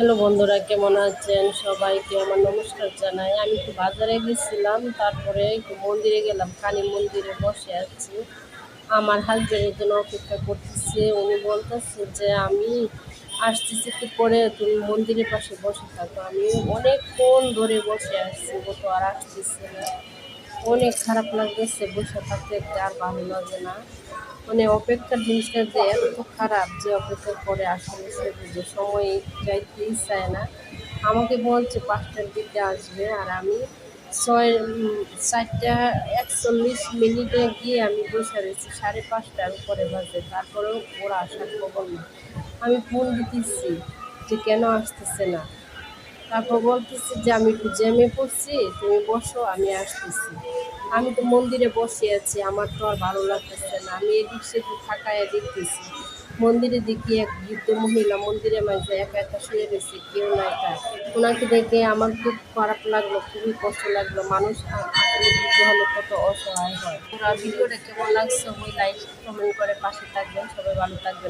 Hello বন্ধুরা, কেমন আছেন? সবাইকে আমার নমস্কার জানাই। আমি একটু বাজারে গেছিলাম, তারপরে একটু মন্দিরে গেলাম। কালী মন্দিরে বসে আছি, আমার হাজবেন্ডের জন্য অপেক্ষা করতেছে। উনি বলতেছে যে আমি আসতেছি একটু পরে, তুমি মন্দিরের পাশে বসে থাকো। আমি অনেকক্ষণ ধরে বসে আসছি, ও তো আর আসতেছে না। অনেক খারাপ লাগতেছে, বসে থাকতে থাকতে আর ভালো লাগে না। মানে অপেক্ষার জিনিসটা যে এত খারাপ, যে অপেক্ষা করে আসলে সে বুঝে সময় যাইতেই চায় না। আমাকে বলছে 5টার দিকে আসবে, আর আমি 4টা 41 মিনিটে গিয়ে আমি বসে রয়েছি। 5:30টার উপরে বাজে, তারপরেও ওরা আসার খবর না। আমি ফোন দিতেছি যে কেন আসতেছে না। তারপর বলতেছি যে আমি একটু জ্যামে পড়ছি, তুমি বসো, আমি আসতেছি। আমি তো মন্দিরে বসে আছি, আমার তো আর ভালো লাগতেছে না। আমি এদিক সেদিক থাকায় দেখতেছি, মন্দিরে দেখি এক বৃদ্ধ মহিলা মন্দিরের মাঝে একা একা শুয়ে রয়েছে, কেউ নাই তার। ওনাকে দেখে আমার খুব খারাপ লাগলো, খুবই কষ্ট লাগলো। মানুষ আসলে বৃদ্ধ হলে কত অসহায় হয়। ওরা ভিডিওটা কেমন লাগছে ওই লাইক কমেন্ট করে পাশে থাকবেন, সবাই ভালো থাকবেন।